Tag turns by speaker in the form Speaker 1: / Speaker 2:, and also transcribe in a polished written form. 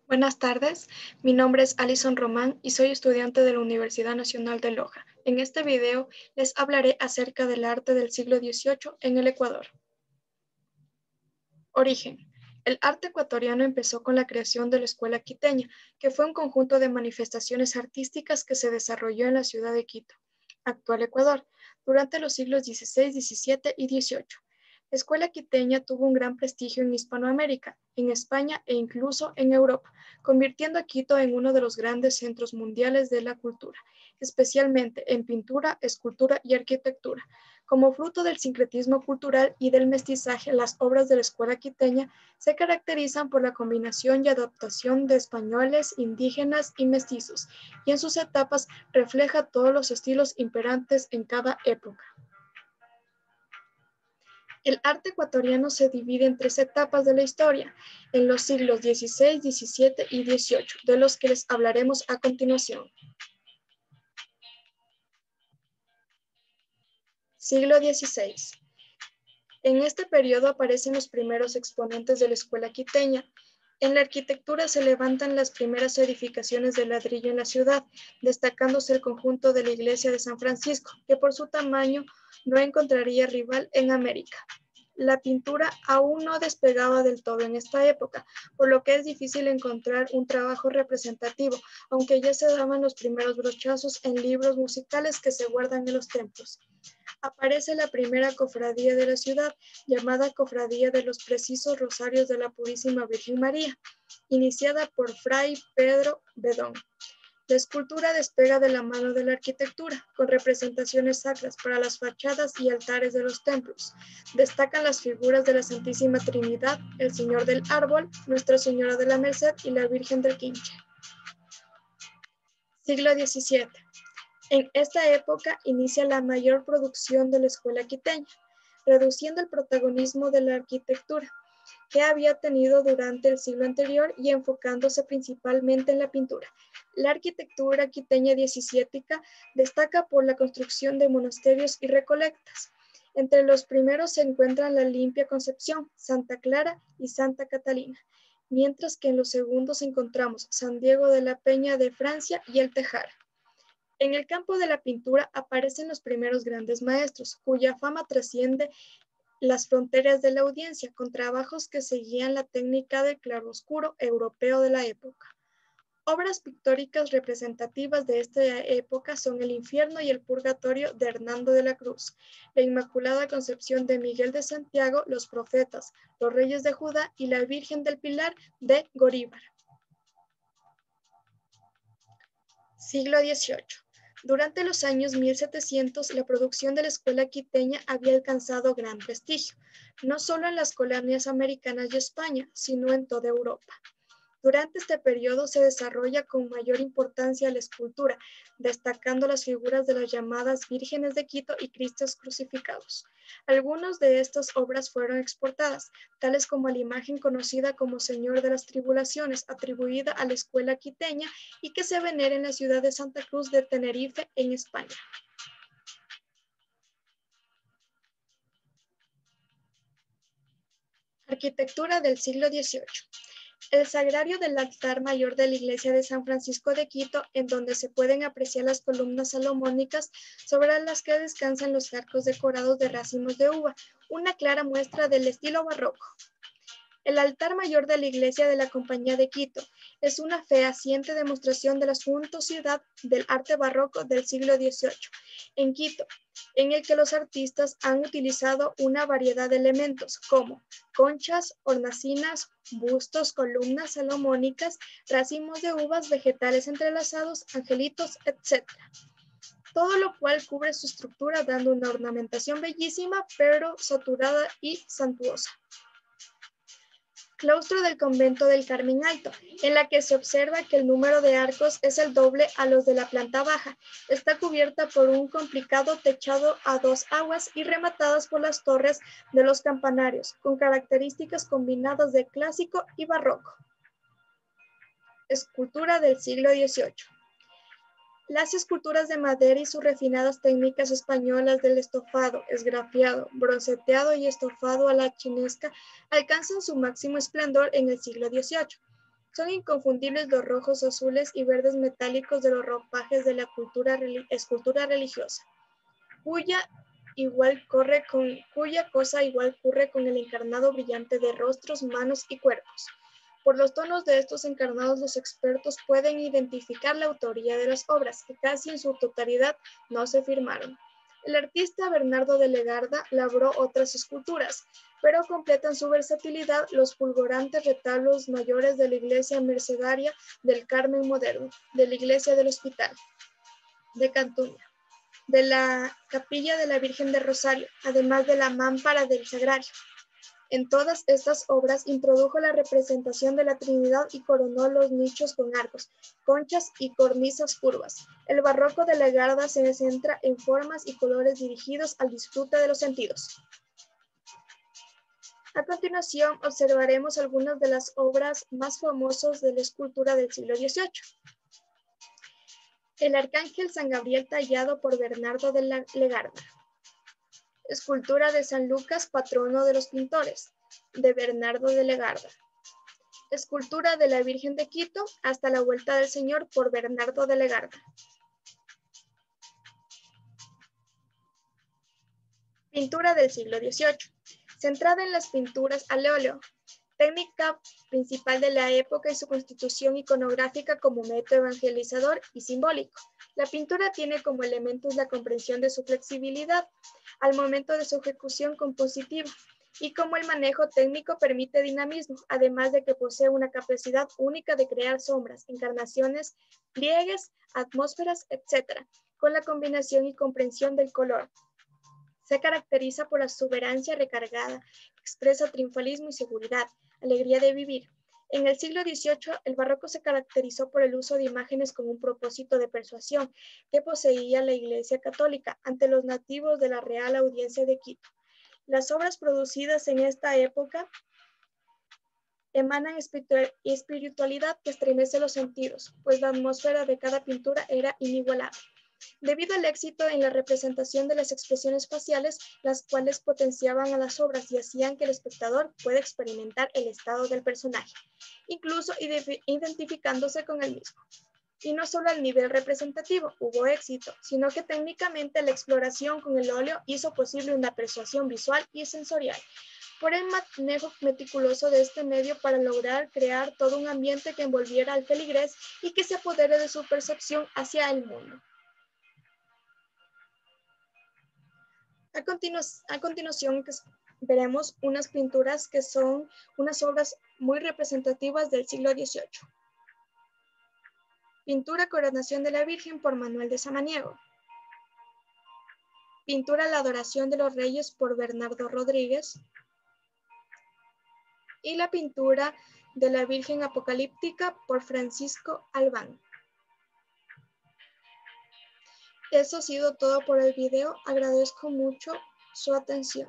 Speaker 1: Buenas tardes, mi nombre es Alison Román y soy estudiante de la Universidad Nacional de Loja. En este video les hablaré acerca del arte del siglo XVIII en el Ecuador. Origen. El arte ecuatoriano empezó con la creación de la Escuela Quiteña, que fue un conjunto de manifestaciones artísticas que se desarrolló en la ciudad de Quito, actual Ecuador, durante los siglos XVI, XVII y XVIII. La Escuela Quiteña tuvo un gran prestigio en Hispanoamérica, en España e incluso en Europa, convirtiendo a Quito en uno de los grandes centros mundiales de la cultura, especialmente en pintura, escultura y arquitectura. Como fruto del sincretismo cultural y del mestizaje, las obras de la Escuela Quiteña se caracterizan por la combinación y adaptación de españoles, indígenas y mestizos, y en sus etapas refleja todos los estilos imperantes en cada época. El arte ecuatoriano se divide en tres etapas de la historia, en los siglos XVI, XVII y XVIII, de los que les hablaremos a continuación. Siglo XVI. En este periodo aparecen los primeros exponentes de la Escuela Quiteña. En la arquitectura se levantan las primeras edificaciones de ladrillo en la ciudad, destacándose el conjunto de la iglesia de San Francisco, que por su tamaño no encontraría rival en América. La pintura aún no despegaba del todo en esta época, por lo que es difícil encontrar un trabajo representativo, aunque ya se daban los primeros brochazos en libros musicales que se guardan en los templos. Aparece la primera cofradía de la ciudad, llamada Cofradía de los Precisos Rosarios de la Purísima Virgen María, iniciada por Fray Pedro Bedón. La escultura despega de la mano de la arquitectura, con representaciones sacras para las fachadas y altares de los templos. Destacan las figuras de la Santísima Trinidad, el Señor del Árbol, Nuestra Señora de la Merced y la Virgen del Quinche. Siglo XVII. En esta época inicia la mayor producción de la Escuela Quiteña, reduciendo el protagonismo de la arquitectura que había tenido durante el siglo anterior y enfocándose principalmente en la pintura. La arquitectura quiteña diecisiética destaca por la construcción de monasterios y recolectas. Entre los primeros se encuentran la Limpia Concepción, Santa Clara y Santa Catalina, mientras que en los segundos encontramos San Diego de la Peña de Francia y el Tejar. En el campo de la pintura aparecen los primeros grandes maestros, cuya fama trasciende las fronteras de la audiencia, con trabajos que seguían la técnica del claroscuro europeo de la época. Obras pictóricas representativas de esta época son El Infierno y el Purgatorio de Hernando de la Cruz, La Inmaculada Concepción de Miguel de Santiago, Los Profetas, Los Reyes de Judá y la Virgen del Pilar de Goríbar. Siglo XVIII. Durante los años 1700, la producción de la Escuela Quiteña había alcanzado gran prestigio, no solo en las colonias americanas y España, sino en toda Europa. Durante este periodo se desarrolla con mayor importancia la escultura, destacando las figuras de las llamadas Vírgenes de Quito y Cristos crucificados. Algunas de estas obras fueron exportadas, tales como la imagen conocida como Señor de las Tribulaciones, atribuida a la Escuela Quiteña y que se venera en la ciudad de Santa Cruz de Tenerife, en España. Arquitectura del siglo XVIII. El sagrario del altar mayor de la iglesia de San Francisco de Quito, en donde se pueden apreciar las columnas salomónicas sobre las que descansan los arcos decorados de racimos de uva, una clara muestra del estilo barroco. El altar mayor de la iglesia de la Compañía de Quito es una fehaciente demostración de la suntuosidad del arte barroco del siglo XVIII en Quito, en el que los artistas han utilizado una variedad de elementos como conchas, hornacinas, bustos, columnas salomónicas, racimos de uvas, vegetales entrelazados, angelitos, etc. Todo lo cual cubre su estructura dando una ornamentación bellísima, pero saturada y suntuosa. Claustro del convento del Carmen Alto, en la que se observa que el número de arcos es el doble a los de la planta baja. Está cubierta por un complicado techado a dos aguas y rematadas por las torres de los campanarios, con características combinadas de clásico y barroco. Escultura del siglo XVIII. Las esculturas de madera y sus refinadas técnicas españolas del estofado, esgrafiado, bronceteado y estofado a la chinesca alcanzan su máximo esplendor en el siglo XVIII. Son inconfundibles los rojos, azules y verdes metálicos de los ropajes de la escultura religiosa, cuya cosa igual ocurre con el encarnado brillante de rostros, manos y cuerpos. Por los tonos de estos encarnados, los expertos pueden identificar la autoría de las obras, que casi en su totalidad no se firmaron. El artista Bernardo de Legarda labró otras esculturas, pero completan su versatilidad los fulgurantes retablos mayores de la iglesia mercedaria del Carmen moderno, de la iglesia del Hospital de Cantuña, de la capilla de la Virgen de Rosario, además de la mámpara del Sagrario. En todas estas obras introdujo la representación de la Trinidad y coronó los nichos con arcos, conchas y cornisas curvas. El barroco de Legarda se centra en formas y colores dirigidos al disfrute de los sentidos. A continuación, observaremos algunas de las obras más famosas de la escultura del siglo XVIII. El Arcángel San Gabriel tallado por Bernardo de Legarda. Escultura de San Lucas, patrono de los pintores, de Bernardo de Legarda. Escultura de la Virgen de Quito, Hasta la Vuelta del Señor, por Bernardo de Legarda. Pintura del siglo XVIII, centrada en las pinturas al óleo, técnica principal de la época y su constitución iconográfica como método evangelizador y simbólico. La pintura tiene como elementos la comprensión de su flexibilidad al momento de su ejecución compositiva y como el manejo técnico permite dinamismo, además de que posee una capacidad única de crear sombras, encarnaciones, pliegues, atmósferas, etc., con la combinación y comprensión del color. Se caracteriza por la exuberancia recargada, expresa triunfalismo y seguridad, alegría de vivir. En el siglo XVIII, el barroco se caracterizó por el uso de imágenes con un propósito de persuasión que poseía la Iglesia Católica ante los nativos de la Real Audiencia de Quito. Las obras producidas en esta época emanan espiritualidad que estremece los sentidos, pues la atmósfera de cada pintura era inigualable. Debido al éxito en la representación de las expresiones faciales, las cuales potenciaban a las obras y hacían que el espectador pueda experimentar el estado del personaje, incluso identificándose con el mismo. Y no solo al nivel representativo hubo éxito, sino que técnicamente la exploración con el óleo hizo posible una persuasión visual y sensorial, por el manejo meticuloso de este medio para lograr crear todo un ambiente que envolviera al feligrés y que se apodere de su percepción hacia el mundo. A continuación veremos unas pinturas que son unas obras muy representativas del siglo XVIII. Pintura Coronación de la Virgen por Manuel de Samaniego. Pintura La Adoración de los Reyes por Bernardo Rodríguez. Y la pintura de la Virgen Apocalíptica por Francisco Albán. Eso ha sido todo por el video. Agradezco mucho su atención.